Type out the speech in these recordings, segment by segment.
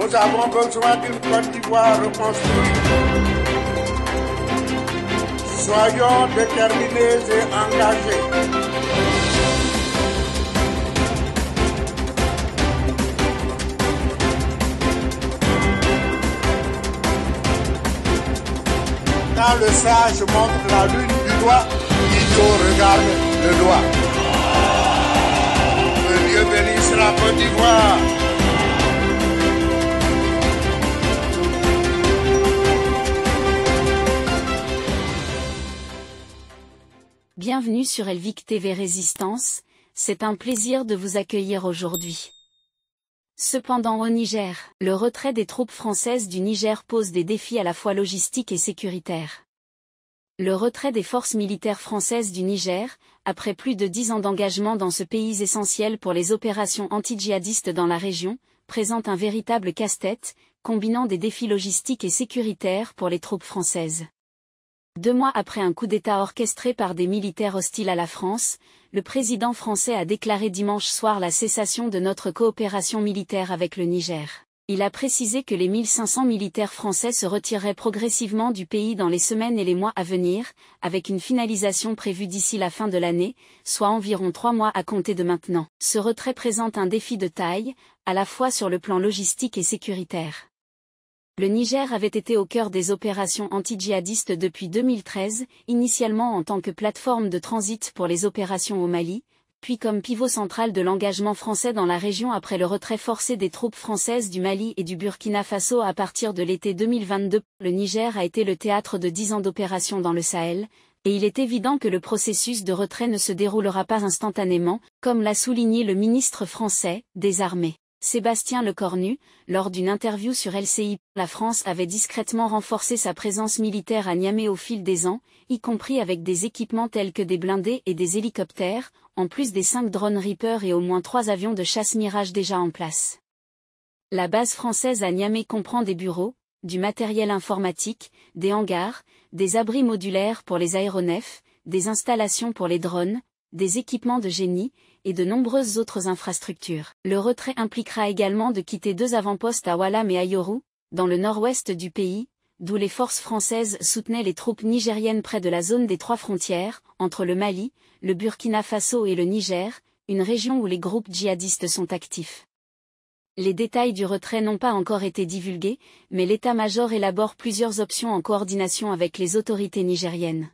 Nous avons besoin d'une Côte d'Ivoire reconstruite. Soyons déterminés et engagés. Quand le sage montre la lune du doigt, l'idiot regarde le doigt. Que Dieu bénisse la Côte d'Ivoire. Bienvenue sur Elvic TV Résistance, c'est un plaisir de vous accueillir aujourd'hui. Cependant au Niger, le retrait des troupes françaises du Niger pose des défis à la fois logistiques et sécuritaires. Le retrait des forces militaires françaises du Niger, après plus de 10 ans d'engagement dans ce pays essentiel pour les opérations anti-djihadistes dans la région, présente un véritable casse-tête, combinant des défis logistiques et sécuritaires pour les troupes françaises. 2 mois après un coup d'État orchestré par des militaires hostiles à la France, le président français a déclaré dimanche soir la cessation de notre coopération militaire avec le Niger. Il a précisé que les 1500 militaires français se retireraient progressivement du pays dans les semaines et les mois à venir, avec une finalisation prévue d'ici la fin de l'année, soit environ 3 mois à compter de maintenant. Ce retrait présente un défi de taille, à la fois sur le plan logistique et sécuritaire. Le Niger avait été au cœur des opérations anti-djihadistes depuis 2013, initialement en tant que plateforme de transit pour les opérations au Mali, puis comme pivot central de l'engagement français dans la région après le retrait forcé des troupes françaises du Mali et du Burkina Faso à partir de l'été 2022. Le Niger a été le théâtre de 10 ans d'opérations dans le Sahel, et il est évident que le processus de retrait ne se déroulera pas instantanément, comme l'a souligné le ministre français des Armées, Sébastien Lecornu, lors d'une interview sur LCI. La France avait discrètement renforcé sa présence militaire à Niamey au fil des ans, y compris avec des équipements tels que des blindés et des hélicoptères, en plus des 5 drones Reaper et au moins 3 avions de chasse Mirage déjà en place. La base française à Niamey comprend des bureaux, du matériel informatique, des hangars, des abris modulaires pour les aéronefs, des installations pour les drones, des équipements de génie, et de nombreuses autres infrastructures. Le retrait impliquera également de quitter 2 avant-postes à Walam et à Yoru, dans le nord-ouest du pays, d'où les forces françaises soutenaient les troupes nigériennes près de la zone des 3 frontières, entre le Mali, le Burkina Faso et le Niger, une région où les groupes djihadistes sont actifs. Les détails du retrait n'ont pas encore été divulgués, mais l'état-major élabore plusieurs options en coordination avec les autorités nigériennes.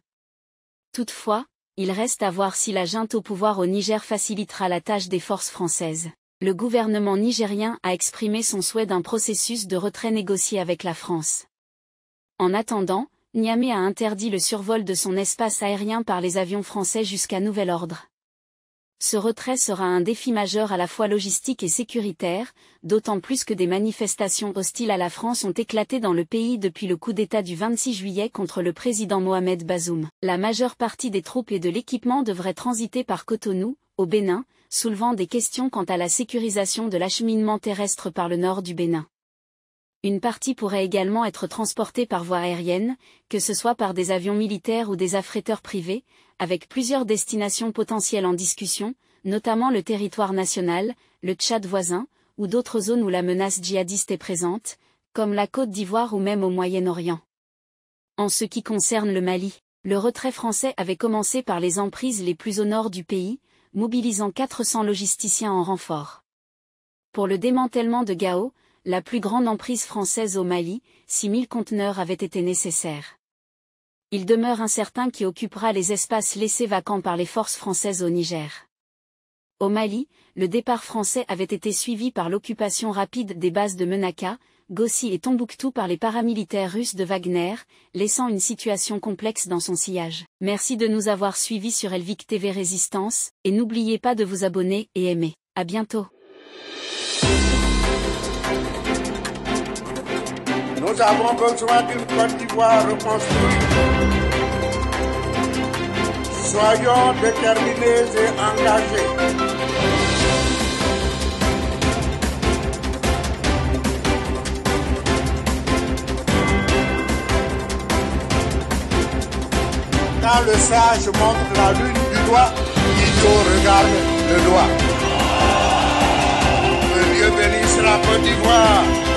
Toutefois, il reste à voir si la junte au pouvoir au Niger facilitera la tâche des forces françaises. Le gouvernement nigérien a exprimé son souhait d'un processus de retrait négocié avec la France. En attendant, Niamey a interdit le survol de son espace aérien par les avions français jusqu'à nouvel ordre. Ce retrait sera un défi majeur à la fois logistique et sécuritaire, d'autant plus que des manifestations hostiles à la France ont éclaté dans le pays depuis le coup d'État du 26 juillet contre le président Mohamed Bazoum. La majeure partie des troupes et de l'équipement devrait transiter par Cotonou, au Bénin, soulevant des questions quant à la sécurisation de l'acheminement terrestre par le nord du Bénin. Une partie pourrait également être transportée par voie aérienne, que ce soit par des avions militaires ou des affréteurs privés, avec plusieurs destinations potentielles en discussion, notamment le territoire national, le Tchad voisin, ou d'autres zones où la menace djihadiste est présente, comme la Côte d'Ivoire ou même au Moyen-Orient. En ce qui concerne le Mali, le retrait français avait commencé par les emprises les plus au nord du pays, mobilisant 400 logisticiens en renfort. Pour le démantèlement de Gao, la plus grande emprise française au Mali, 6000 conteneurs avaient été nécessaires. Il demeure incertain qui occupera les espaces laissés vacants par les forces françaises au Niger. Au Mali, le départ français avait été suivi par l'occupation rapide des bases de Menaka, Gossi et Tombouctou par les paramilitaires russes de Wagner, laissant une situation complexe dans son sillage. Merci de nous avoir suivis sur Elvic TV Résistance, et n'oubliez pas de vous abonner et aimer. À bientôt. Nous avons besoin d'une Côte d'Ivoire reconstruite. Soyons déterminés et engagés. Quand le sage montre la lune du doigt, l'idiot regarde le doigt. Que Dieu bénisse la Côte d'Ivoire.